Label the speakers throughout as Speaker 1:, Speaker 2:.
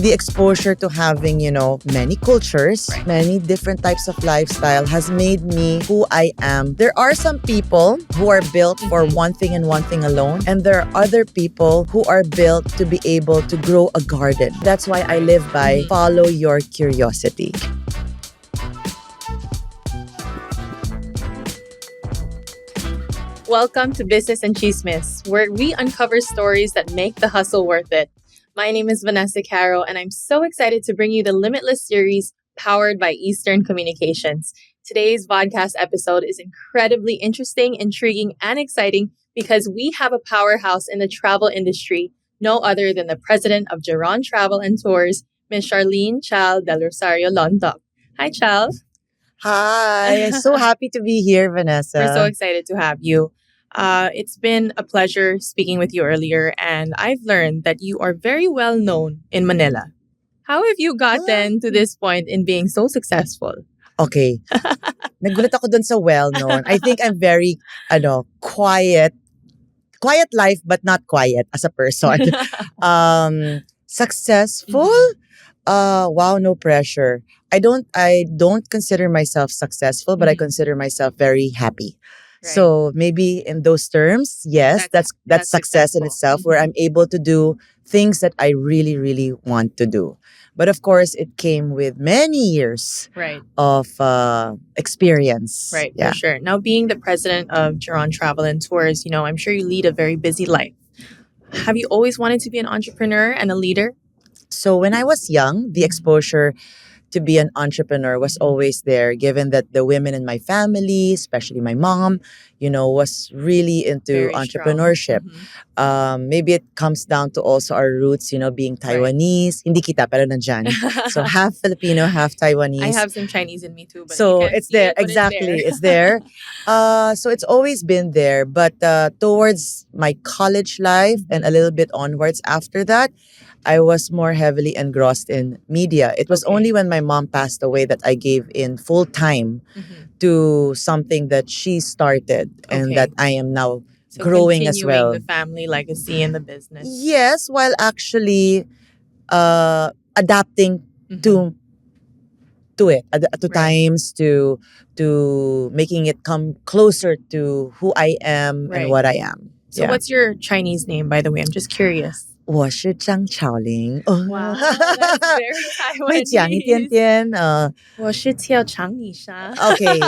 Speaker 1: the exposure to having, many cultures, many different types of lifestyle has made me who I am. There are some people who are built for one thing and one thing alone, and there are other people who are built to be able to grow a garden. That's why I live by follow your curiosity.
Speaker 2: Welcome to Business Tsismis, where we uncover stories that make the hustle worth it. My name is Vanessa Caro, and I'm so excited to bring you the Limitless series powered by Eastern Communications. Today's podcast episode is incredibly interesting, intriguing, and exciting because we have a powerhouse in the travel industry, no other than the president of Giron Travel and Tours, Ms. Chal Del Rosario Lontoc. Hi, Chal.
Speaker 1: Hi, I'm so happy to be here, Vanessa.
Speaker 2: We're so excited to have you. It's been a pleasure speaking with you earlier, and I've learned that you are very well known in Manila. How have you gotten to this point in being so successful?
Speaker 1: Okay. Nagulat ako dun sa well-known. I think I'm very, quiet life, but not quiet as a person. Successful? Wow, no pressure. I don't consider myself successful, but I consider myself very happy. Right. So maybe in those terms, yes, that's success in itself, where I'm able to do things that I really, really want to do. But of course, it came with many years of experience.
Speaker 2: Right, yeah. For sure. Now, being the president of Giron Travel and Tours, I'm sure you lead a very busy life. Have you always wanted to be an entrepreneur and a leader?
Speaker 1: So when I was young, the exposure to be an entrepreneur was always there, given that the women in my family, especially my mom, was really into very entrepreneurship. Maybe it comes down to also our roots, being Taiwanese. Hindi kita, pero nandyan. So half Filipino, half Taiwanese.
Speaker 2: I have some Chinese in me too. But
Speaker 1: so it's there. Exactly. It's there. So it's always been there. But towards my college life and a little bit onwards after that, I was more heavily engrossed in media. It was only when my mom passed away that I gave in full time to something that she started and that I am now growing as well.
Speaker 2: The family legacy in the business.
Speaker 1: Yes, while actually adapting to it, to times, to making it come closer to who I am and what I am.
Speaker 2: So what's your Chinese name, by the way? I'm just curious.
Speaker 1: 我是张巧玲.
Speaker 2: Wow, that's very Taiwanese.
Speaker 1: 会讲一点点.
Speaker 2: 我是叫长米莎.
Speaker 1: Okay.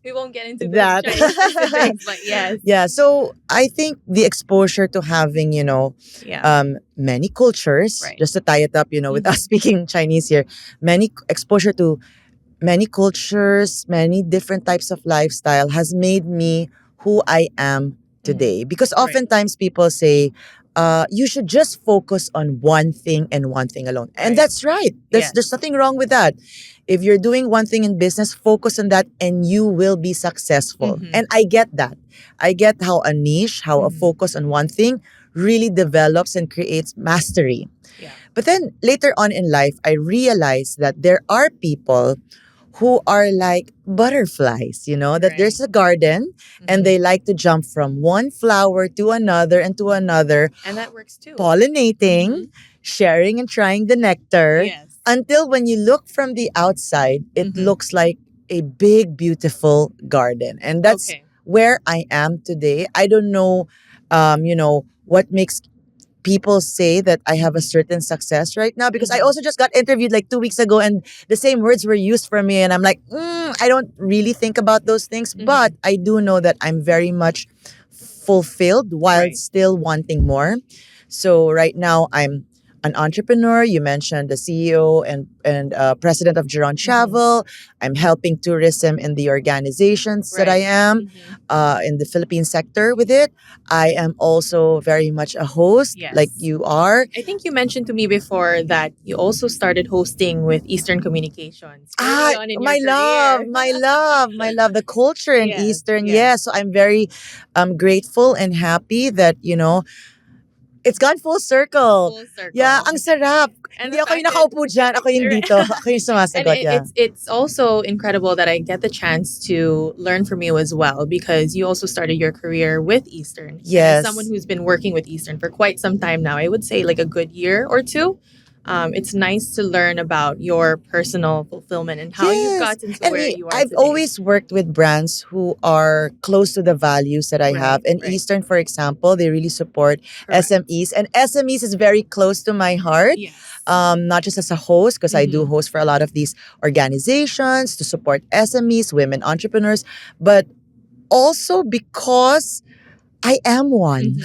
Speaker 2: We won't get into
Speaker 1: that.
Speaker 2: Chinese specifics, but yes.
Speaker 1: Yeah, so I think the exposure to having, many cultures, just to tie it up, with us speaking Chinese here, exposure to many cultures, many different types of lifestyle has made me who I am today. Because oftentimes people say, you should just focus on one thing and one thing alone. And that's right. There's nothing wrong with that. If you're doing one thing in business, focus on that and you will be successful. And I get that. I get how a niche, how a focus on one thing really develops and creates mastery. Yeah. But then later on in life, I realized that there are people who are like butterflies, that there's a garden and they like to jump from one flower to another and to another.
Speaker 2: And that works too.
Speaker 1: Pollinating, sharing and trying the nectar. Yes. Until when you look from the outside, it looks like a big, beautiful garden. And that's where I am today. I don't know, what makes people say that I have a certain success right now, because I also just got interviewed like 2 weeks ago and the same words were used for me, and I'm like, I don't really think about those things, but I do know that I'm very much fulfilled while still wanting more. So right now I'm an entrepreneur. You mentioned the CEO and president of Giron Travel. I'm helping tourism in the organizations that I am in the Philippine sector with it. I am also very much a host like you are.
Speaker 2: I think you mentioned to me before that you also started hosting with Eastern Communications.
Speaker 1: My love, the culture in Eastern. Yes. So I'm very grateful and happy that, it's gone full circle. Yeah, ang sarap. Hindi ako yung nakaupo dyan. Ako yung dito. Ako yung sumasagot.
Speaker 2: And it's also incredible that I get the chance to learn from you as well, because you also started your career with Eastern.
Speaker 1: Yes.
Speaker 2: And as someone who's been working with Eastern for quite some time now, I would say like a good year or two. It's nice to learn about your personal fulfillment and how you've gotten to where you are
Speaker 1: I've
Speaker 2: today.
Speaker 1: always worked with brands who are close to the values that I have. And Eastern, for example, they really support SMEs. And SMEs is very close to my heart.
Speaker 2: Yes.
Speaker 1: Not just as a host, because I do host for a lot of these organizations to support SMEs, women entrepreneurs, but also because I am one.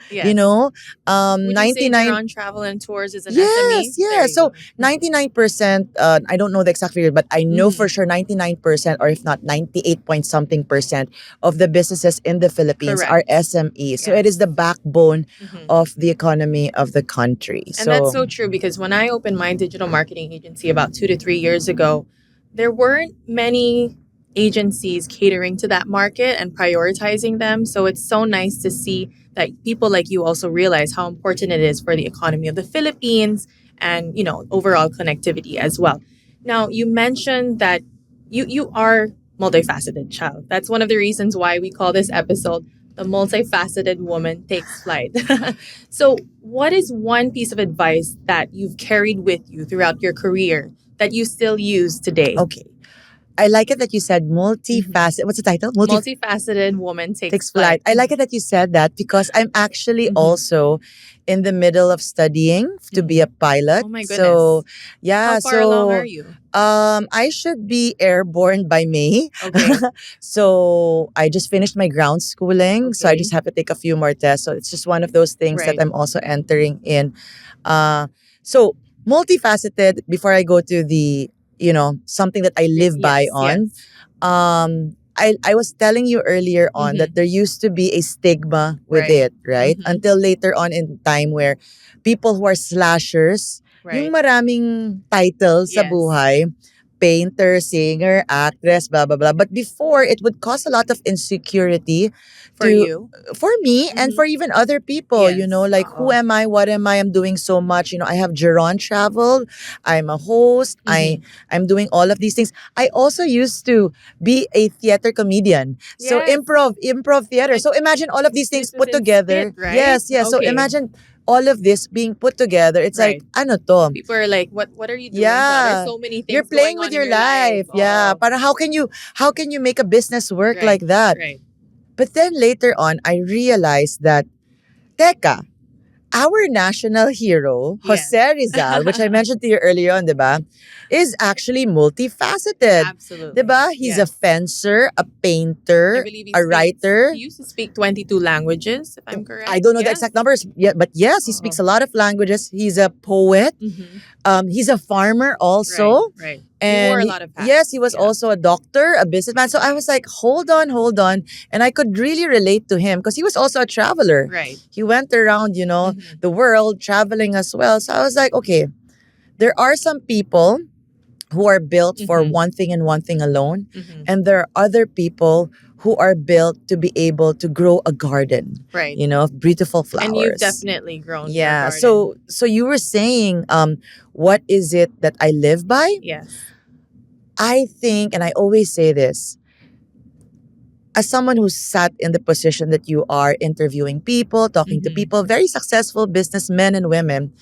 Speaker 2: Yes.
Speaker 1: You know,
Speaker 2: Would you say
Speaker 1: 99.
Speaker 2: Giron Travel and Tours is an SME?
Speaker 1: Yes. So 99%, I don't know the exact figure, but I know for sure 99%, or if not 98 point something percent of the businesses in the Philippines are SME. So it is the backbone of the economy of the country.
Speaker 2: And that's so true, because when I opened my digital marketing agency about 2 to 3 years ago, there weren't many agencies catering to that market and prioritizing them. So it's so nice to see that people like you also realize how important it is for the economy of the Philippines and, overall connectivity as well. Now, you mentioned that you are multifaceted, Chal. That's one of the reasons why we call this episode The Multifaceted Woman Takes Flight. So, what is one piece of advice that you've carried with you throughout your career that you still use today?
Speaker 1: Okay. I like it that you said multifaceted. What's the title?
Speaker 2: Multifaceted Woman Takes Flight.
Speaker 1: I like it that you said that, because I'm actually also in the middle of studying to be a pilot.
Speaker 2: Oh my goodness.
Speaker 1: So, yeah.
Speaker 2: How far along are you?
Speaker 1: I should be airborne by May.
Speaker 2: Okay.
Speaker 1: So I just finished my ground schooling. So I just have to take a few more tests. So it's just one of those things that I'm also entering in. So multifaceted, before I go to the, something that I live by on. I was telling you earlier on that there used to be a stigma with it, right? Until later on in time, where people who are slashers, yung maraming titles sa buhay, painter, singer, actress, blah, blah, blah. But before, it would cause a lot of insecurity
Speaker 2: for you,
Speaker 1: for me, and for even other people, like, who am I? What am I? I'm doing so much. I have Giron Travel. I'm a host. I'm doing all of these things. I also used to be a theater comedian. So improv theater. So imagine all of these things put together.
Speaker 2: Spit, right?
Speaker 1: Yes. So imagine all of this being put together. It's like, ano to?
Speaker 2: People are like, what are you doing? There's so many things.
Speaker 1: You're playing with your life. Yeah. Para how can you make a business work like that?
Speaker 2: Right.
Speaker 1: But then later on, I realized that, teka, our national hero, Jose Rizal, which I mentioned to you earlier on, diba, is actually multifaceted.
Speaker 2: Absolutely.
Speaker 1: Diba? He's a fencer, a painter, a writer.
Speaker 2: He used to speak 22 languages, if I'm correct.
Speaker 1: I don't know the exact numbers yet, but yes, he speaks a lot of languages. He's a poet. He's a farmer also.
Speaker 2: Right.
Speaker 1: And
Speaker 2: he wore a lot of hats.
Speaker 1: Yes, he was also a doctor, a businessman. So I was like, hold on. And I could really relate to him, because he was also a traveler.
Speaker 2: Right.
Speaker 1: He went around, the world traveling as well. So I was like, okay, there are some people who are built for one thing and one thing alone. And there are other people who are built to be able to grow a garden.
Speaker 2: Right.
Speaker 1: Beautiful flowers.
Speaker 2: And you've definitely grown.
Speaker 1: Yeah. So you were saying, what is it that I live by?
Speaker 2: Yes.
Speaker 1: I think, and I always say this, as someone who's sat in the position that you are, interviewing people, talking to people, very successful businessmen and women,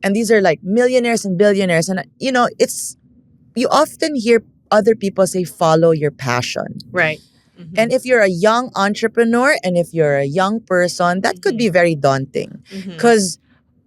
Speaker 1: and these are like millionaires and billionaires, and you often hear other people say, follow your passion.
Speaker 2: Right.
Speaker 1: And if you're a young entrepreneur and if you're a young person, that could be very daunting. Because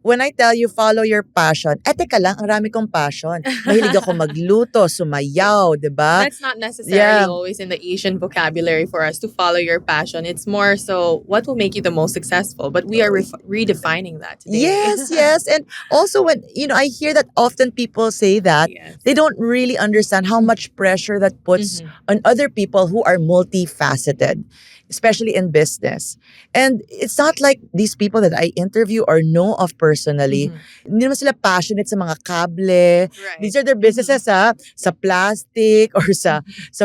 Speaker 1: when I tell you follow your passion, teka lang, ang rami kong passion. Mahilig ako magluto, sumayaw, diba?
Speaker 2: That's not necessarily always in the Asian vocabulary for us to follow your passion. It's more so what will make you the most successful. But we are redefining that today.
Speaker 1: Yes. And also when, I hear that often people say that, they don't really understand how much pressure that puts on other people who are multifaceted, especially in business. And it's not like these people that I interview or know of personally, hindi naman sila passionate sa mga kable.
Speaker 2: Right.
Speaker 1: These are their businesses sa plastic or sa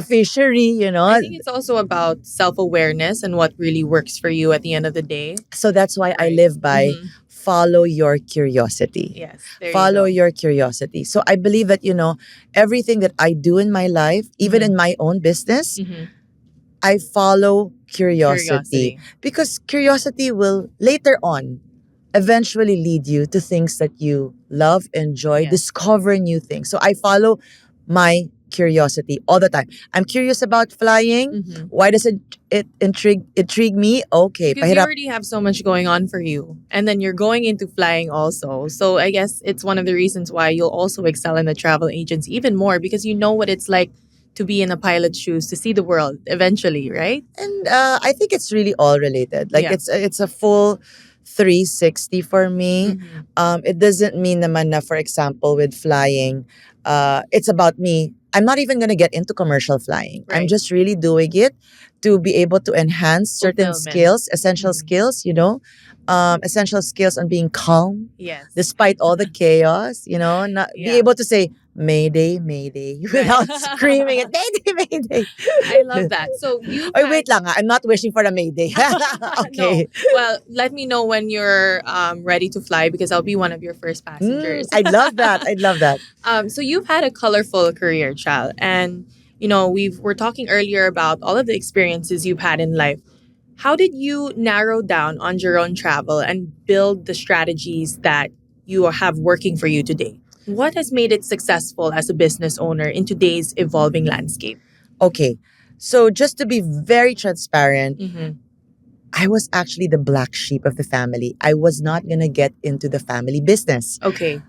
Speaker 1: fishery,
Speaker 2: I think it's also about self-awareness and what really works for you at the end of the day.
Speaker 1: So that's why I live by follow your curiosity.
Speaker 2: Yes.
Speaker 1: Follow your curiosity. So I believe that, everything that I do in my life, even in my own business, I follow curiosity. Because curiosity will later on eventually lead you to things that you love, enjoy, discover new things. So I follow my curiosity all the time. I'm curious about flying. Why does it intrigue me? Okay,
Speaker 2: because you already have so much going on for you, and then you're going into flying also. So I guess it's one of the reasons why you'll also excel in the travel agency even more, because you know what it's like to be in a pilot's shoes, to see the world eventually, right?
Speaker 1: And I think it's really all related. Like it's a full 360 for me. It doesn't mean naman na, for example, with flying, it's about me. I'm not even gonna get into commercial flying. I'm just really doing it to be able to enhance certain skills, essential skills, essential skills on being calm despite all the chaos, not be able to say Mayday, Mayday without screaming it, Mayday, Mayday.
Speaker 2: I love that. So you
Speaker 1: wait lang, I'm not wishing for a Mayday. Okay.
Speaker 2: No. Well, let me know when you're ready to fly, because I'll be one of your first passengers.
Speaker 1: I'd love that. I'd love that.
Speaker 2: So you've had a colorful career, Chal, and we're talking earlier about all of the experiences you've had in life. How did you narrow down on Giron Travel and build the strategies that you have working for you today? What has made it successful as a business owner in today's evolving landscape?
Speaker 1: Okay, so just to be very transparent, I was actually the black sheep of the family. I was not gonna get into the family business.
Speaker 2: Okay.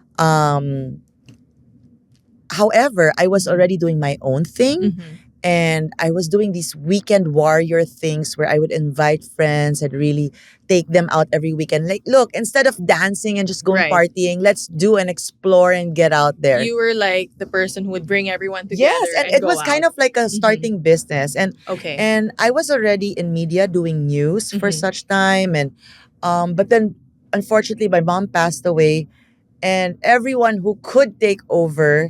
Speaker 1: However, I was already doing my own thing. And I was doing these weekend warrior things where I would invite friends and really take them out every weekend. Like, look, instead of dancing and just going partying, let's do and explore and get out there.
Speaker 2: You were like the person who would bring everyone together.
Speaker 1: Yes, and it was kind of like a starting business. And I was already in media doing news for such time. And but then unfortunately my mom passed away, and everyone who could take over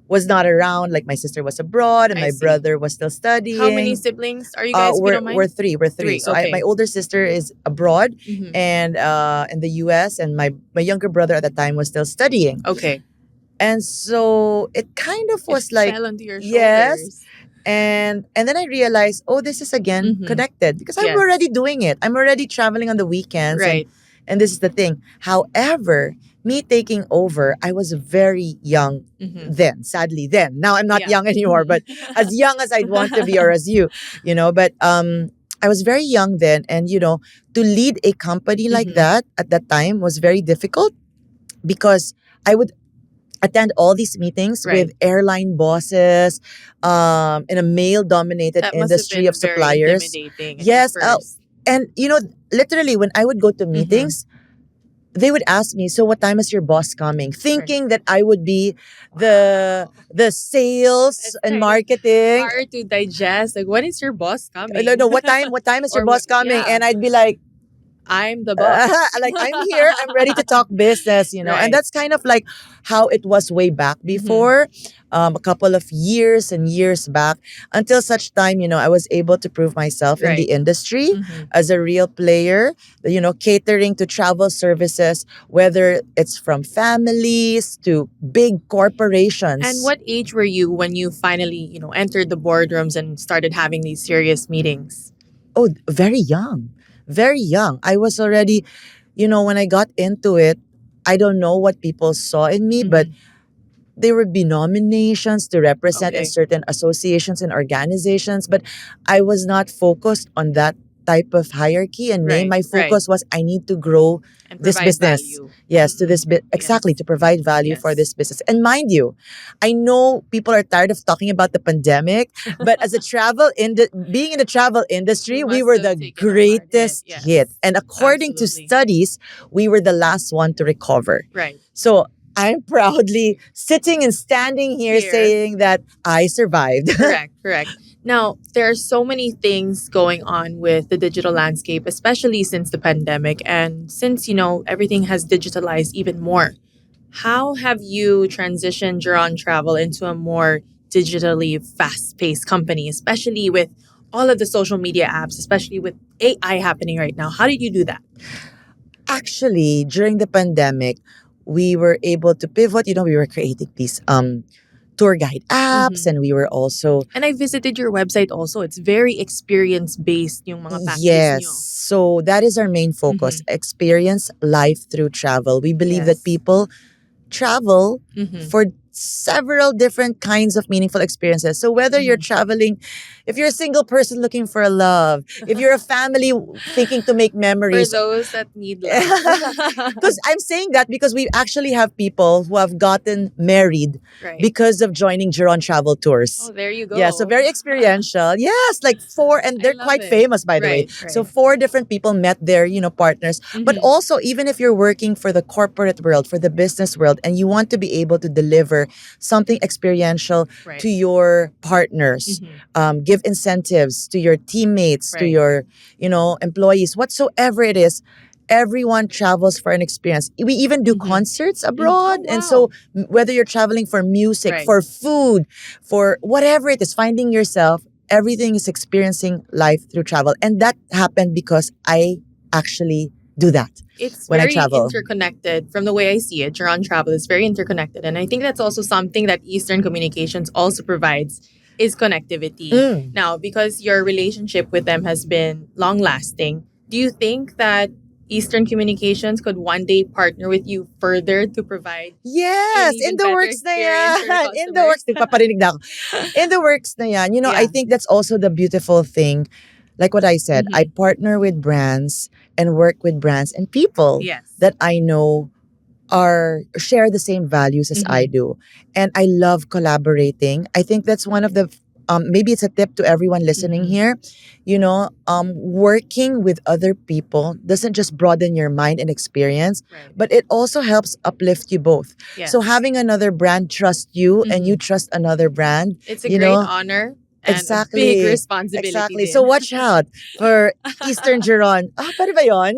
Speaker 1: was not around. Like my sister was abroad and my brother was still studying.
Speaker 2: How many siblings are you guys?
Speaker 1: We're three. We're three. So my older sister is abroad and in the US, and my younger brother at the time was still studying.
Speaker 2: Okay.
Speaker 1: And so it kind of was like
Speaker 2: fell onto your shoulders.
Speaker 1: Yes. And then I realized, oh, this is again connected, because I'm already doing it. I'm already traveling on the weekends.
Speaker 2: Right.
Speaker 1: And this is the thing. However, me taking over, I was very young then, sadly then. Now I'm not young anymore, but as young as I'd want to be, or as but I was very young then. And, to lead a company like that at that time was very difficult, because I would attend all these meetings with airline bosses in a male-dominated industry of suppliers. Yes. And, literally when I would go to meetings, they would ask me, so what time is your boss coming? Thinking that I would be the sales and marketing.
Speaker 2: Hard to digest. Like, when is your boss coming?
Speaker 1: No, what time is your boss coming? And I'd be like,
Speaker 2: I'm the boss.
Speaker 1: Like, I'm here. I'm ready to talk business, And that's kind of like how it was way back before, a couple of years and years back, until such time, I was able to prove myself in the industry as a real player, catering to travel services, whether it's from families to big corporations.
Speaker 2: And what age were you when you finally, entered the boardrooms and started having these serious meetings?
Speaker 1: Oh, very young. Very young. I was already, when I got into it, I don't know what people saw in me, but there would be nominations to represent in certain associations and organizations, but I was not focused on that type of hierarchy and name. My focus was, I need to grow
Speaker 2: and
Speaker 1: this business.
Speaker 2: Value.
Speaker 1: Yes, to this exactly, to provide value for this business. And mind you, I know people are tired of talking about the pandemic, but as a being in the travel industry, we were the greatest hit. And according to studies, we were the last one to recover.
Speaker 2: Right.
Speaker 1: So I'm proudly sitting and standing here saying that I survived.
Speaker 2: Correct. Now, there are so many things going on with the digital landscape, especially since the pandemic. And since, everything has digitalized even more, how have you transitioned Giron Travel into a more digitally fast-paced company, especially with all of the social media apps, especially with AI happening right now? How did you do that?
Speaker 1: Actually, during the pandemic, we were able to pivot. We were creating these tour guide apps, and we were also
Speaker 2: And I visited your website also. It's very experience-based yung mga packages
Speaker 1: yes.
Speaker 2: nyo.
Speaker 1: So that is our main focus. Experience life through travel. We believe that people travel for several different kinds of meaningful experiences. So whether you're traveling, if you're a single person looking for a love, if you're a family thinking to make memories.
Speaker 2: For those that need love.
Speaker 1: Because I'm saying that because we actually have people who have gotten married because of joining Giron Travel tours.
Speaker 2: Oh, there you go.
Speaker 1: Yeah, so very experiential. Yes, like four, and they're quite famous, by the way. So 4 different people met their, partners. But also, even if you're working for the corporate world, for the business world, and you want to be able to deliver something experiential to your partners, give incentives to your teammates, to your, employees, whatsoever it is. Everyone travels for an experience. We even do concerts abroad. And so whether you're traveling for music, for food, for whatever it is, finding yourself, everything is experiencing life through travel. And that happened because I actually do that.
Speaker 2: It's
Speaker 1: when
Speaker 2: very
Speaker 1: I travel.
Speaker 2: Interconnected from the way I see it. Giron Travel is very interconnected. And I think that's also something that Eastern Communications also provides is connectivity. Now, because your relationship with them has been long-lasting, do you think that Eastern Communications could one day partner with you further to provide
Speaker 1: in the works na yan. In the works. Nagpaparinig na ako. In the works na yan. I think that's also the beautiful thing. Like what I said, I partner with brands and work with brands and people that I know share the same values as I do. And I love collaborating. I think that's one of the maybe it's a tip to everyone listening here. Working with other people doesn't just broaden your mind and experience, but it also helps uplift you both. So having another brand trust you and you trust another brand,
Speaker 2: it's a great honor. And a big responsibility.
Speaker 1: Exactly. So watch out for Eastern Giron. Pwede ba yun?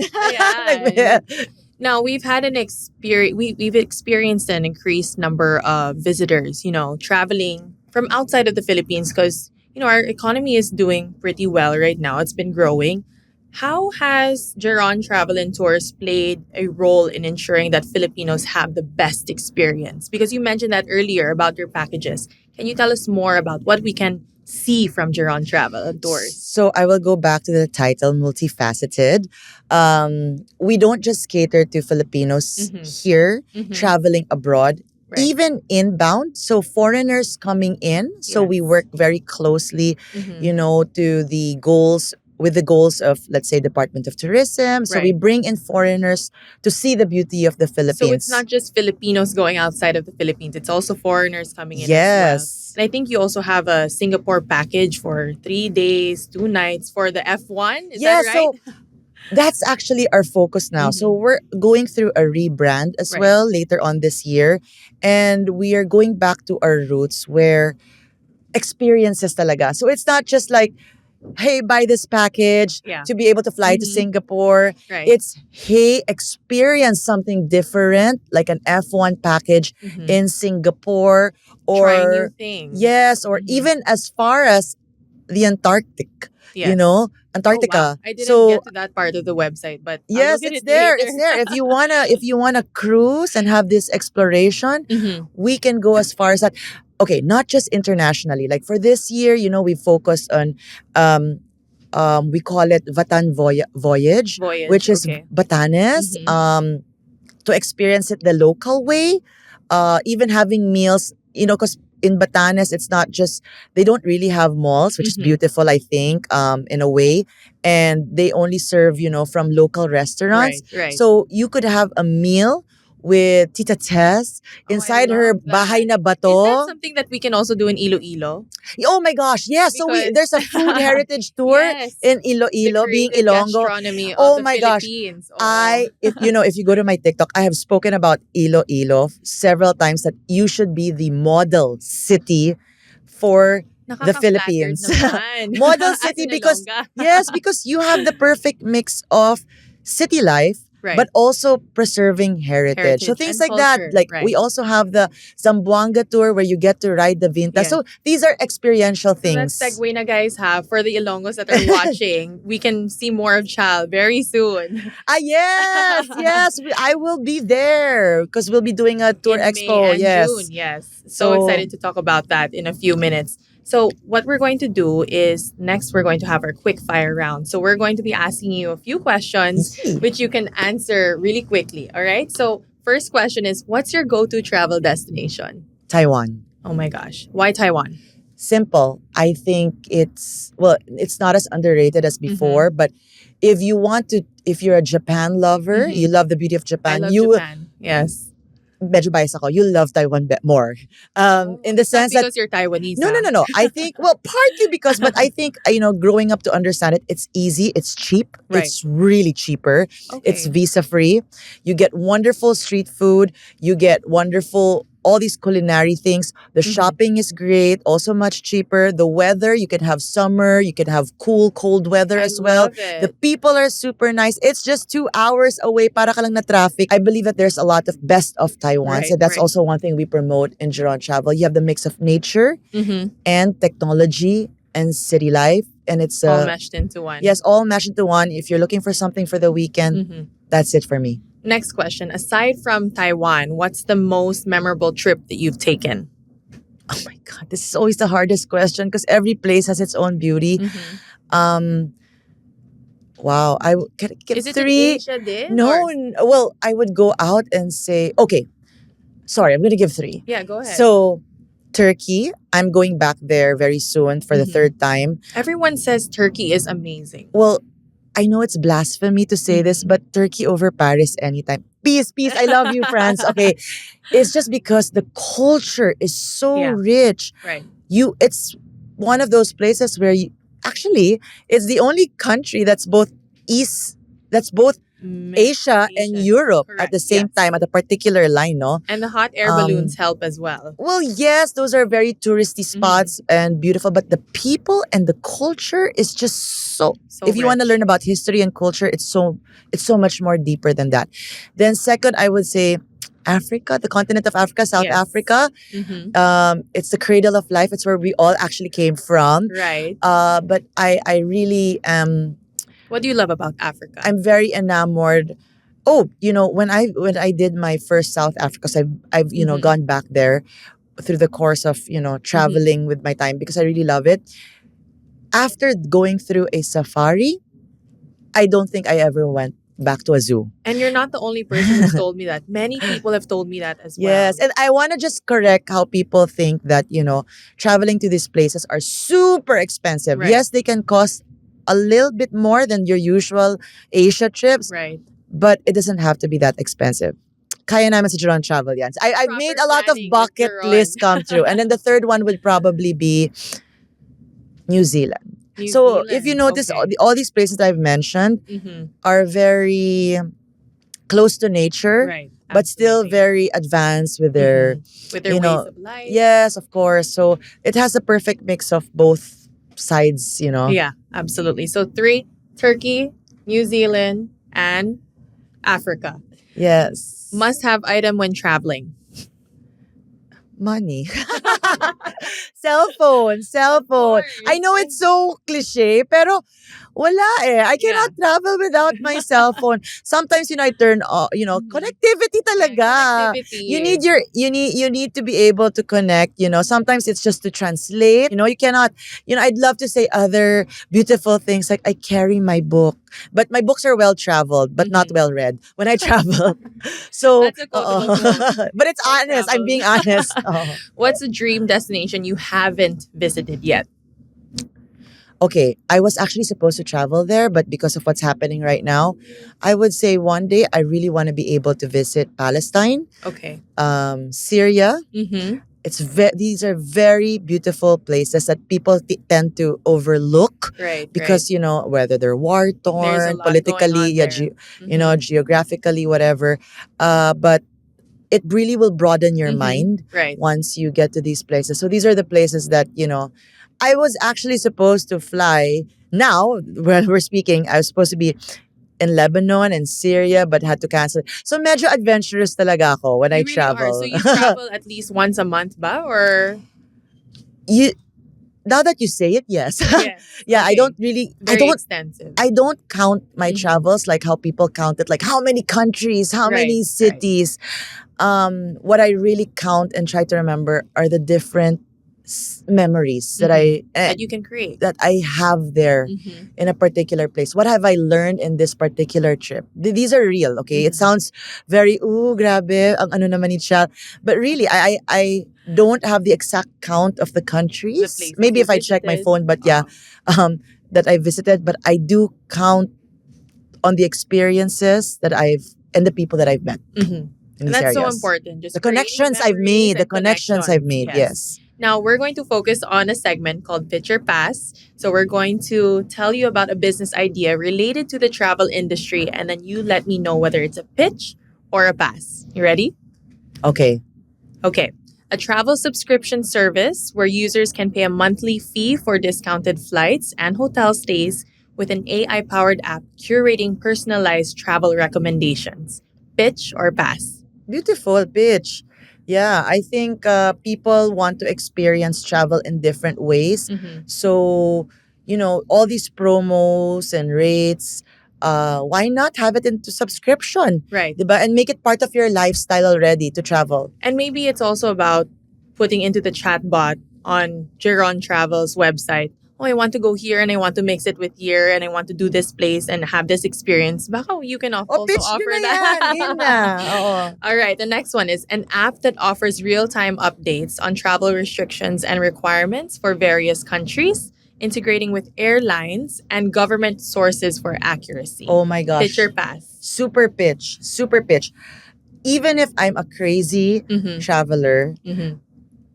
Speaker 2: Now, we've had an experience. We've experienced an increased number of visitors, traveling from outside of the Philippines because, our economy is doing pretty well right now. It's been growing. How has Giron Travel and Tours played a role in ensuring that Filipinos have the best experience? Because you mentioned that earlier about your packages. Can you tell us more about what we can see from Giron Travel and Tours?
Speaker 1: So I will go back to the title, Multifaceted. We don't just cater to Filipinos here traveling abroad, even inbound. So foreigners coming in. So we work very closely, to the goals with the goals of, let's say, Department of Tourism. So we bring in foreigners to see the beauty of the Philippines.
Speaker 2: So it's not just Filipinos going outside of the Philippines. It's also foreigners coming in as well. And I think you also have a Singapore package for 3 days, 2 nights for the F1. Is that right?
Speaker 1: So that's actually our focus now. So we're going through a rebrand as well later on this year. And we are going back to our roots where experiences talaga. So it's not just like, hey, buy this package to be able to fly to Singapore. It's, hey, experience something different, like an F1 package in Singapore. Or
Speaker 2: try new things.
Speaker 1: Yes, or even as far as the Antarctic. Antarctica.
Speaker 2: Oh, wow. I didn't get to that part of the website, but
Speaker 1: yes, it's there. It's there. If you wanna cruise and have this exploration, we can go as far as that. Okay, not just internationally. Like for this year, we focused on, we call it Vatan Voyage, which is Batanes, to experience it the local way. Even having meals, because in Batanes, it's not just, they don't really have malls, which is beautiful, I think, in a way. And they only serve, from local restaurants. So you could have a meal with Tita Tess inside her bahay na bato.
Speaker 2: Is that something that we can also do in Iloilo?
Speaker 1: Oh my gosh, yes. So there's a food heritage tour in Iloilo, being Ilonggo.
Speaker 2: Gastronomy of the Philippines.
Speaker 1: If you go to my TikTok, I have spoken about Iloilo several times that you should be the model city for the Philippines. Model city because you have the perfect mix of city life but also preserving heritage. So things like that. Like we also have the Zamboanga tour where you get to ride the Vinta. So these are experiential things.
Speaker 2: So that segue na guys have for the Ilonggos that are watching. We can see more of Chal very soon.
Speaker 1: Yes, I will be there because we'll be doing a tour
Speaker 2: in
Speaker 1: expo.
Speaker 2: May and June, yes. So excited to talk about that in a few minutes. So what we're going to do is next we're going to have our quick fire round. So we're going to be asking you a few questions which you can answer really quickly. All right. So first question is, what's your go-to travel destination?
Speaker 1: Taiwan.
Speaker 2: Oh my gosh. Why Taiwan?
Speaker 1: Simple. I think it's not as underrated as before, but if you're a Japan lover, you love the beauty of Japan.
Speaker 2: I love Japan. Yes.
Speaker 1: Medyo bias ako. You'll love Taiwan more. In the sense
Speaker 2: because you're Taiwanese.
Speaker 1: No. I think, partly because, but I think, growing up to understand it, it's easy, it's cheap, it's really cheaper, it's visa-free. You get wonderful street food, you get wonderful all these culinary things. The shopping is great, also much cheaper. The weather, you can have summer, you can have cool, cold weather as well. The people are super nice. It's just 2 hours away, para ka lang na traffic. I believe that there's a lot of best of Taiwan. So that's also one thing we promote in Giron Travel. You have the mix of nature and technology and city life. And it's
Speaker 2: all meshed into one.
Speaker 1: Yes, all meshed into one. If you're looking for something for the weekend, that's it for me.
Speaker 2: Next question. Aside from Taiwan, what's the most memorable trip that you've taken?
Speaker 1: Oh my God, this is always the hardest question because every place has its own beauty. Wow, can I give
Speaker 2: is
Speaker 1: three?
Speaker 2: Is it in Asia din?
Speaker 1: No, well, I would go out and say, okay, sorry, I'm going to give 3.
Speaker 2: Yeah, go ahead.
Speaker 1: So, Turkey, I'm going back there very soon for the 3rd time.
Speaker 2: Everyone says Turkey is amazing.
Speaker 1: Well, I know it's blasphemy to say this, but Turkey over Paris anytime. Peace. I love you, France. Okay. It's just because the culture is so rich.
Speaker 2: Right.
Speaker 1: It's one of those places where it's the only country that's both Asia and Europe at the same time at a particular line, no?
Speaker 2: And the hot air balloons help as well.
Speaker 1: Well, yes, those are very touristy spots and beautiful, but the people and the culture is just so if you want to learn about history and culture, it's so much more deeper than that. Then second, I would say Africa, the continent of Africa, South Africa. It's the cradle of life. It's where we all actually came from.
Speaker 2: Right.
Speaker 1: But I really am.
Speaker 2: What do you love about Africa?
Speaker 1: I'm very enamored. Oh, when I did my first South Africa, so I've gone back there through the course of traveling with my time because I really love it. After going through a safari, I don't think I ever went back to a zoo.
Speaker 2: And you're not the only person who told me that. Many people have told me that as well.
Speaker 1: Yes, and I want to just correct how people think that traveling to these places are super expensive. Right. Yes, they can cost a little bit more than your usual Asia trips.
Speaker 2: Right.
Speaker 1: But it doesn't have to be that expensive. Kaya naman sa Giron Travel yan. I've made a lot of bucket lists come true. And then the third one would probably be New Zealand. If you notice, all these places I've mentioned are very close to nature.
Speaker 2: Right.
Speaker 1: But still very advanced with their
Speaker 2: ways of life.
Speaker 1: Yes, of course. So it has a perfect mix of both sides,
Speaker 2: Yeah, absolutely. So 3, Turkey, New Zealand, and Africa.
Speaker 1: Yes.
Speaker 2: Must-have item when traveling.
Speaker 1: Money. Cell phone. I know it's so cliche, pero wala eh. I cannot travel without my cell phone. Sometimes, I turn off, connectivity talaga.
Speaker 2: Connectivity.
Speaker 1: You need to be able to connect, Sometimes it's just to translate. You cannot, I'd love to say other beautiful things like I carry my book. But my books are well traveled, but not well read when I travel. So,
Speaker 2: that's a quotable
Speaker 1: but it's honest. I'm being honest.
Speaker 2: What's a dream destination you haven't visited yet?
Speaker 1: Okay, I was actually supposed to travel there, but because of what's happening right now, I would say one day I really want to be able to visit Palestine.
Speaker 2: Okay.
Speaker 1: Syria. These are very beautiful places that people tend to overlook,
Speaker 2: right?
Speaker 1: Because whether they're war torn, politically, geographically, whatever. But it really will broaden your mind once you get to these places. So these are the places that I was actually supposed to fly. Now, when we're speaking, I was supposed to be in Lebanon and Syria but had to cancel. So medyo adventurous talaga ako when I
Speaker 2: You really are. So
Speaker 1: travel.
Speaker 2: you travel at least once a month ba? Or
Speaker 1: you Now that you say it, yes.
Speaker 2: yes.
Speaker 1: Yeah, I
Speaker 2: Okay.
Speaker 1: don't really
Speaker 2: Very extensive.
Speaker 1: I don't count my
Speaker 2: Mhm.
Speaker 1: travels like how people count it, like how many countries, how
Speaker 2: Right,
Speaker 1: many
Speaker 2: right.
Speaker 1: cities. What I really count and try to remember are the different memories that
Speaker 2: That you can create.
Speaker 1: that I have there
Speaker 2: Mhm.
Speaker 1: in a particular place. What have I learned in this particular trip? These are real, okay? It sounds very, ooh, grabe, ang ano naman ni Chal. But really, I don't have the exact count of the countries.
Speaker 2: places
Speaker 1: Maybe
Speaker 2: you
Speaker 1: if I check my
Speaker 2: visited.
Speaker 1: phone, but yeah, that I visited. But I do count on the experiences that I've and the people that I've met in
Speaker 2: And
Speaker 1: these
Speaker 2: that's so
Speaker 1: areas.
Speaker 2: important. Just
Speaker 1: The
Speaker 2: creating
Speaker 1: connections I've
Speaker 2: memories
Speaker 1: made, the
Speaker 2: and
Speaker 1: connections I've made, yes.
Speaker 2: Now we're going to focus on a segment called Picture Pass. So we're going to tell you about a business idea related to the travel industry, and then you let me know whether it's a pitch or a pass. You ready?
Speaker 1: Okay.
Speaker 2: Okay. A travel subscription service where users can pay a monthly fee for discounted flights and hotel stays with an AI powered app curating personalized travel recommendations. Pitch or pass?
Speaker 1: Beautiful pitch. Yeah, I think people want to experience travel in different ways. So, all these promos and rates, why not have it into subscription?
Speaker 2: Right.
Speaker 1: Diba? And make it part of your lifestyle already to travel.
Speaker 2: And maybe it's also about putting into the chatbot on Giron Travel's website. Oh, I want to go here and I want to mix it with here and I want to do this place and have this experience. Baka you can also
Speaker 1: pitch nyo
Speaker 2: offer
Speaker 1: na
Speaker 2: that.
Speaker 1: yan. Game na. Oo.
Speaker 2: All right, the next one is an app that offers real-time updates on travel restrictions and requirements for various countries, integrating with airlines and government sources for accuracy.
Speaker 1: Oh my gosh.
Speaker 2: Pitch or pass?
Speaker 1: Super pitch. Super pitch. Even if I'm a crazy traveler,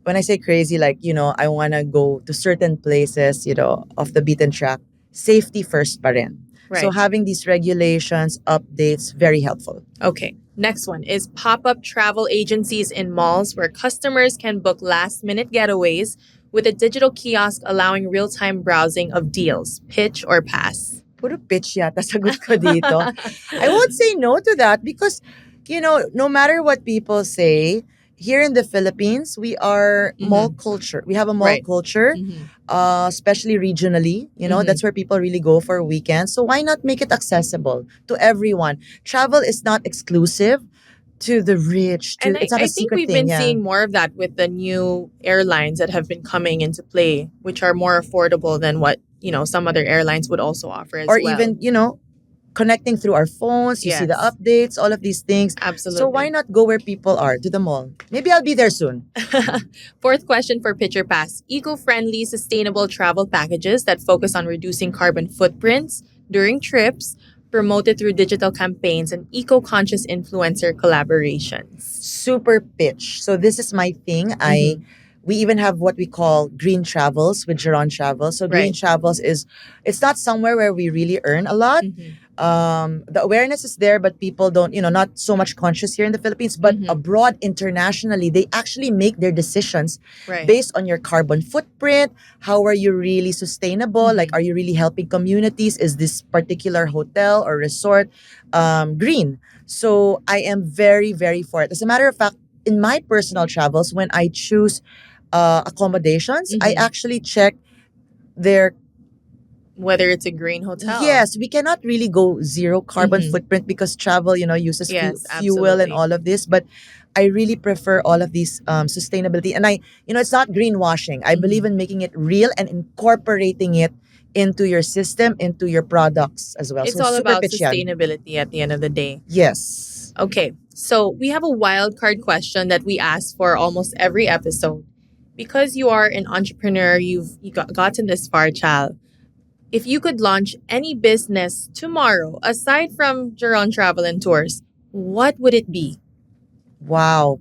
Speaker 1: when I say crazy, like, I want to go to certain places, off the beaten track, safety first pa rin.
Speaker 2: Right.
Speaker 1: So having these regulations, updates, very helpful.
Speaker 2: Okay. Next one is pop-up travel agencies in malls where customers can book last-minute getaways with a digital kiosk allowing real-time browsing of deals. Pitch or pass?
Speaker 1: Puro pitch yata sagot ko dito. I won't say no to that because, no matter what people say, here in the Philippines, we are mall culture. We have a mall culture, especially regionally. That's where people really go for weekends. So why not make it accessible to everyone? Travel is not exclusive to the rich.
Speaker 2: And
Speaker 1: it's not
Speaker 2: I
Speaker 1: a
Speaker 2: think
Speaker 1: secret
Speaker 2: we've
Speaker 1: thing.
Speaker 2: been seeing more of that with the new airlines that have been coming into play, which are more affordable than what some other airlines would also offer as
Speaker 1: or
Speaker 2: well.
Speaker 1: even connecting through our phones. You see the
Speaker 2: Yes.
Speaker 1: updates, all of these things.
Speaker 2: Absolutely.
Speaker 1: So why not go where people are, to the mall? Maybe I'll be there soon.
Speaker 2: Fourth question for Picture Pass. Eco-friendly, sustainable travel packages that focus on reducing carbon footprints during trips, promoted through digital campaigns and eco-conscious influencer collaborations.
Speaker 1: Super pitch. So this is my thing. We even have what we call green travels with Giron Travel. So green travels it's not somewhere where we really earn a lot. The awareness is there, but people don't, not so much conscious here in the Philippines, but abroad internationally, they actually make their decisions based on your carbon footprint. How are you really sustainable? Like, are you really helping communities? Is this particular hotel or resort green? So I am very, very for it. As a matter of fact, in my personal travels, when I choose accommodations, I actually check their
Speaker 2: whether it's a green hotel.
Speaker 1: Yes, we cannot really go zero carbon footprint because travel, uses fuel and all of this. But I really prefer all of these sustainability. And it's not greenwashing. I believe in making it real and incorporating it into your system, into your products as well.
Speaker 2: It's
Speaker 1: so
Speaker 2: all
Speaker 1: super
Speaker 2: about
Speaker 1: pitch yan.
Speaker 2: sustainability at the end of the day.
Speaker 1: Yes.
Speaker 2: Okay, so we have a wild card question that we ask for almost every episode. Because you are an entrepreneur, you've gotten this far, Chal. If you could launch any business tomorrow, aside from Jeron Travel and Tours, what would it be?
Speaker 1: Wow.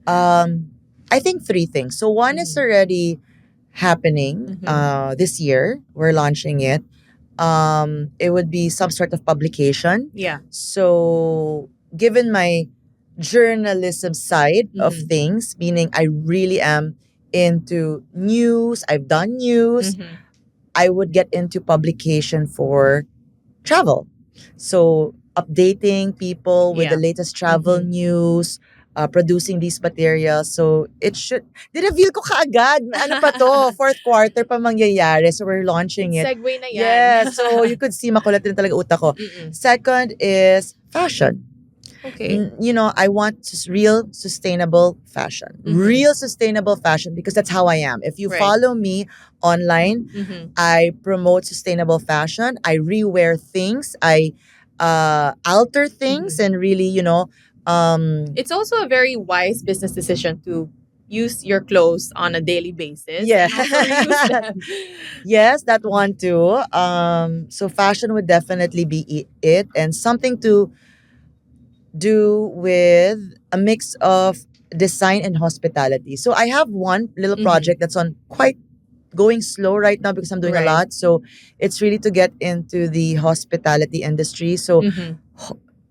Speaker 1: I think three things. So one is already happening this year. We're launching it. It would be some sort of publication.
Speaker 2: Yeah.
Speaker 1: So given my journalism side of things, meaning I really am into news, I've done news, I would get into publication for travel. So updating people with the latest travel news, producing these materials. So it should, di-reveal ko kaagad. Ano pa to? Fourth quarter pa mangyayari. So we're launching it.
Speaker 2: Segue na yan.
Speaker 1: Yeah, so you could see makulat din talaga utak ko. Second is fashion.
Speaker 2: Okay.
Speaker 1: I want real sustainable fashion. Real sustainable fashion because that's how I am. If you follow me online, I promote sustainable fashion. I rewear things. I alter things and really,
Speaker 2: it's also a very wise business decision to use your clothes on a daily basis.
Speaker 1: Yeah.
Speaker 2: And also reuse them.
Speaker 1: Yes, that one too. So fashion would definitely be it, and something to do with a mix of design and hospitality. So I have one little project that's on quite going slow right now because I'm doing a lot. So it's really to get into the hospitality industry. So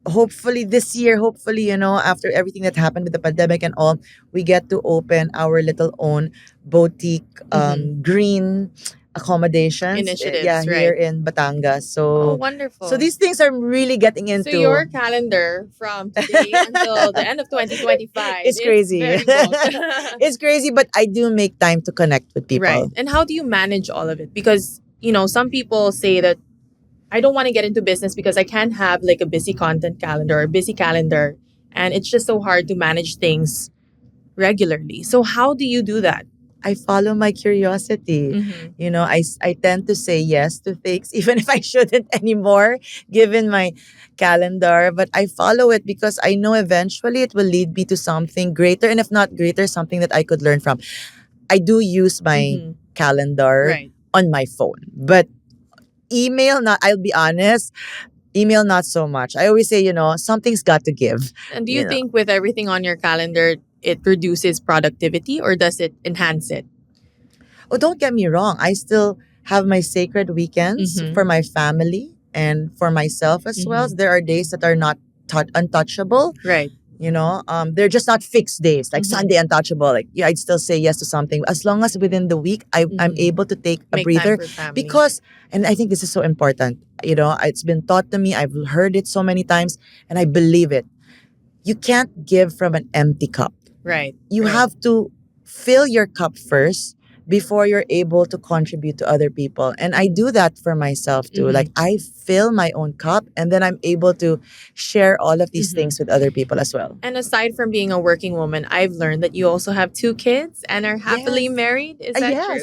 Speaker 1: hopefully this year, after everything that happened with the pandemic and all, we get to open our little own boutique green accommodations
Speaker 2: initiatives,
Speaker 1: here in Batangas. So
Speaker 2: wonderful.
Speaker 1: So these things I'm really getting into.
Speaker 2: So your calendar from today until the end of 2025
Speaker 1: it's crazy.
Speaker 2: Very booked.
Speaker 1: It's crazy, but I do make time to connect with people.
Speaker 2: Right. And how do you manage all of it? Because, some people say that I don't want to get into business because I can't have like a busy content calendar or a busy calendar. And it's just so hard to manage things regularly. So how do you do that?
Speaker 1: I follow my curiosity. I tend to say yes to things, even if I shouldn't anymore, given my calendar. But I follow it because I know eventually it will lead me to something greater. And if not greater, something that I could learn from. I do use my calendar on my phone. But email, I'll be honest, email not so much. I always say, something's got to give.
Speaker 2: And do you think with everything on your calendar, it reduces productivity or does it enhance it?
Speaker 1: Oh, don't get me wrong. I still have my sacred weekends for my family and for myself as well. There are days that are not untouchable.
Speaker 2: Right.
Speaker 1: They're just not fixed days. Like Sunday untouchable. Like, I'd still say yes to something. As long as within the week, I'm able to take a breather. Because, and I think this is so important. It's been taught to me. I've heard it so many times and I believe it. You can't give from an empty cup.
Speaker 2: Right.
Speaker 1: You have to fill your cup first before you're able to contribute to other people. And I do that for myself too. Like I fill my own cup and then I'm able to share all of these things with other people as well.
Speaker 2: And aside from being a working woman, I've learned that you also have 2 kids and are happily married. Is that true?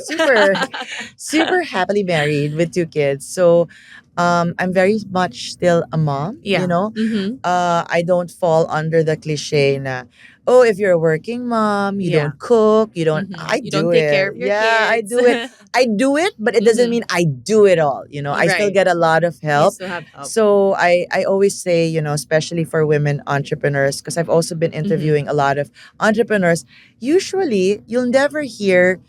Speaker 1: super happily married with 2 kids. So I'm very much still a mom, I don't fall under the cliche na, oh, if you're a working mom, you don't cook, you don't,
Speaker 2: you don't take care of your kids.
Speaker 1: I do it. I do it, but it doesn't mean I do it all. I still get a lot of help.
Speaker 2: You still have help.
Speaker 1: So I always say, especially for women entrepreneurs, because I've also been interviewing a lot of entrepreneurs, usually you'll never hear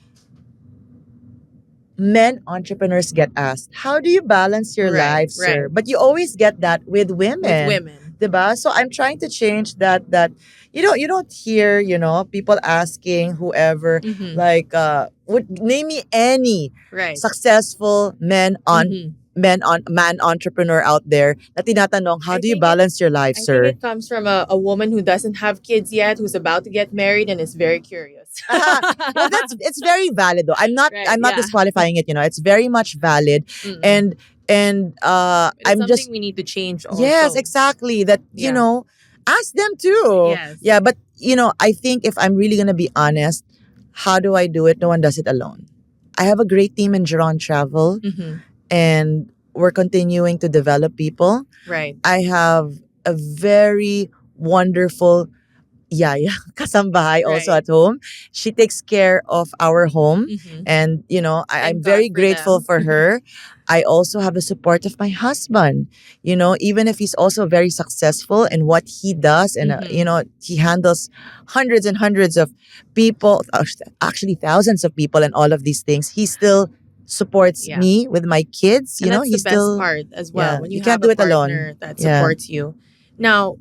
Speaker 1: men entrepreneurs get asked, how do you balance your life, sir? But you always get that with women. Diba? So I'm trying to change that you don't hear, people asking whoever like would name me any successful man entrepreneur out there na tinatanong, how do you balance your life, sir?
Speaker 2: I think it comes from a woman who doesn't have kids yet, who's about to get married and is very curious.
Speaker 1: Well, it's very valid though. I'm not disqualifying it, it's very much valid. And I'm
Speaker 2: something
Speaker 1: just
Speaker 2: we need to change also.
Speaker 1: Yes, exactly. That ask them too.
Speaker 2: Yes.
Speaker 1: Yeah, but I think if I'm really gonna be honest, how do I do it? No one does it alone. I have a great team in Giron Travel, and we're continuing to develop people.
Speaker 2: Right.
Speaker 1: I have a very wonderful yaya, kasambahay also at home. She takes care of our home. And, I'm very grateful for her. I also have the support of my husband. Even if he's also very successful in what he does and, he handles hundreds and hundreds of people, actually thousands of people and all of these things, he still supports me with my kids.
Speaker 2: And that's
Speaker 1: he's
Speaker 2: the best
Speaker 1: still
Speaker 2: part as well. When you
Speaker 1: can't
Speaker 2: have
Speaker 1: do
Speaker 2: a
Speaker 1: it
Speaker 2: partner
Speaker 1: alone.
Speaker 2: that supports you. Now,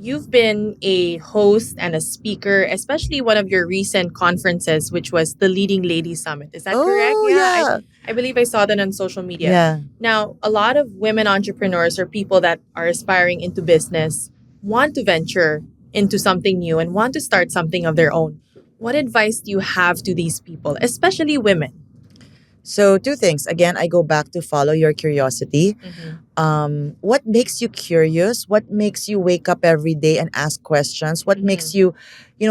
Speaker 2: you've been a host and a speaker, especially one of your recent conferences, which was the Leading Ladies Summit. Is that correct?
Speaker 1: Oh,
Speaker 2: Yeah,
Speaker 1: yeah.
Speaker 2: I believe I saw that on social media.
Speaker 1: Yeah.
Speaker 2: Now, a lot of women entrepreneurs or people that are aspiring into business want to venture into something new and want to start something of their own. What advice do you have to these people, especially women?
Speaker 1: So, two things. Again, I go back to follow your curiosity. What makes you curious? What makes you wake up every day and ask questions? What makes you,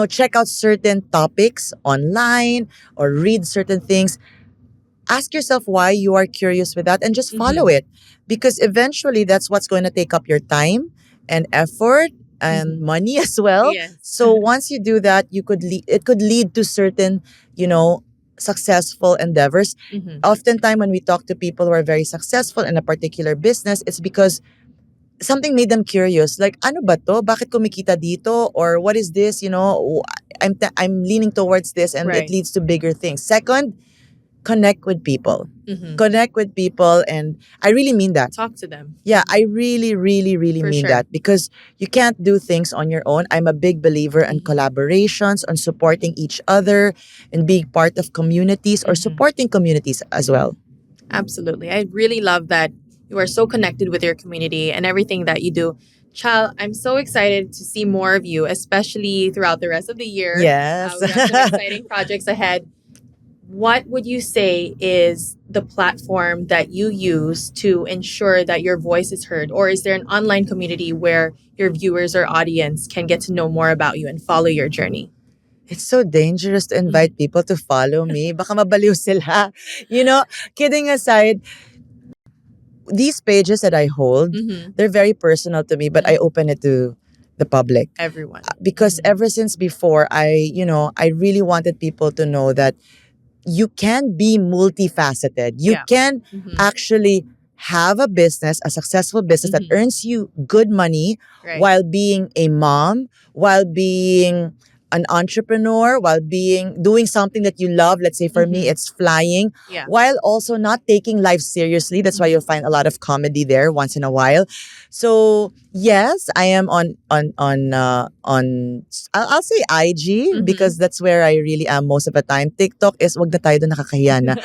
Speaker 1: check out certain topics online or read certain things? Ask yourself why you are curious with that and just follow it. Because eventually that's what's going to take up your time and effort and money as well.
Speaker 2: Yes.
Speaker 1: So once you do that, it could lead to certain, successful endeavors. Oftentimes when we talk to people who are very successful in a particular business, it's because something made them curious. Like, ano ba to? Bakit kumikita dito? Or what is this? I'm leaning towards this and it leads to bigger things. Second, connect with people. Connect with people, and I really mean that.
Speaker 2: Talk to them.
Speaker 1: Yeah, I really, really, really mean that, because you can't do things on your own. I'm a big believer in collaborations, on supporting each other, and being part of communities or supporting communities as well.
Speaker 2: Absolutely. I really love that you are so connected with your community and everything that you do. Chal, I'm so excited to see more of you, especially throughout the rest of the year.
Speaker 1: Yes.
Speaker 2: We have some exciting projects ahead. What would you say is the platform that you use to ensure that your voice is heard? Or is there an online community where your viewers or audience can get to know more about you and follow your journey?
Speaker 1: It's so dangerous to invite people to follow me. Baka mabaliw sila. Kidding aside, these pages that I hold, they're very personal to me, but I open it to the public.
Speaker 2: Everyone.
Speaker 1: Because ever since before, I really wanted people to know that you can be multifaceted. You can actually have a business, a successful business that earns you good money while being a mom, while being an entrepreneur, while doing something that you love. Let's say for me, it's flying, while also not taking life seriously. That's why you'll find a lot of comedy there once in a while. So yes, I am on I'll say IG, because that's where I really am most of the time. TikTok is wag na tayo doon, nakakahiya na.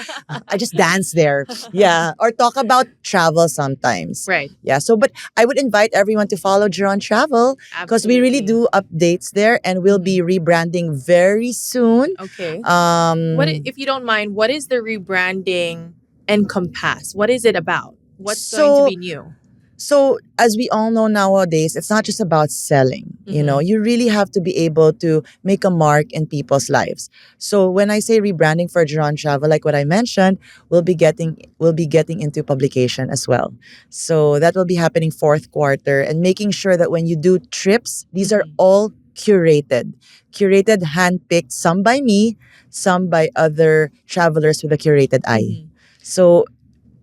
Speaker 1: I just dance there. Yeah. Or talk about travel sometimes.
Speaker 2: Right.
Speaker 1: Yeah. So, but I would invite everyone to follow Giron Travel, because we really do updates there, and we'll be rebranding very soon.
Speaker 2: Okay. If you don't mind, what is the rebranding encompass? What is it about? What's going to be new?
Speaker 1: So, as we all know nowadays, it's not just about selling. You really have to be able to make a mark in people's lives. So, when I say rebranding for Giron Travel, like what I mentioned, we'll be getting into publication as well. So that will be happening fourth quarter, and making sure that when you do trips, these are all curated, handpicked, some by me, some by other travelers with a curated eye. So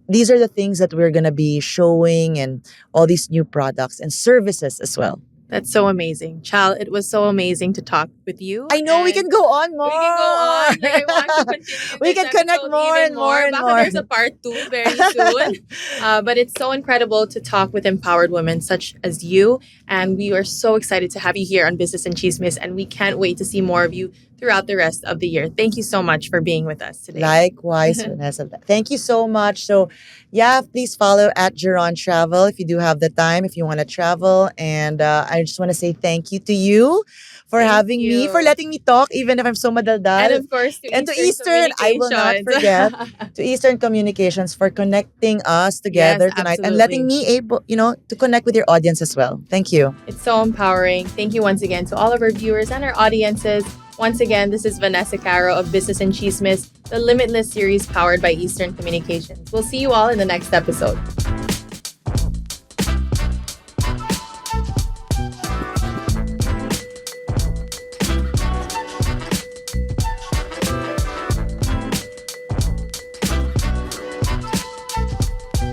Speaker 1: these are the things that we're going to be showing, and all these new products and services as well.
Speaker 2: That's so amazing. Chal, it was so amazing to talk with you.
Speaker 1: I know we can go on more.
Speaker 2: We can go on. Like, I want to continue
Speaker 1: we can connect more and more and more.
Speaker 2: There's a part 2 very soon. But it's so incredible to talk with empowered women such as you. And we are so excited to have you here on Business Tsismis. And we can't wait to see more of you throughout the rest of the year. Thank you so much for being with us today.
Speaker 1: Likewise, Vanessa. Thank you so much. So, yeah, please follow at Giron Travel if you do have the time, if you want to travel. And I just want to say thank you to you for having me, for letting me talk, even if I'm so madaldal.
Speaker 2: And of course,
Speaker 1: to Eastern, I will not forget, to Eastern Communications for connecting us together tonight, and letting me able, to connect with your audience as well. Thank you.
Speaker 2: It's so empowering. Thank you once again to all of our viewers and our audiences. Once again, this is Vanessa Caro of Business Tsismis, the Limitless series powered by Eastern Communications. We'll see you all in the next episode.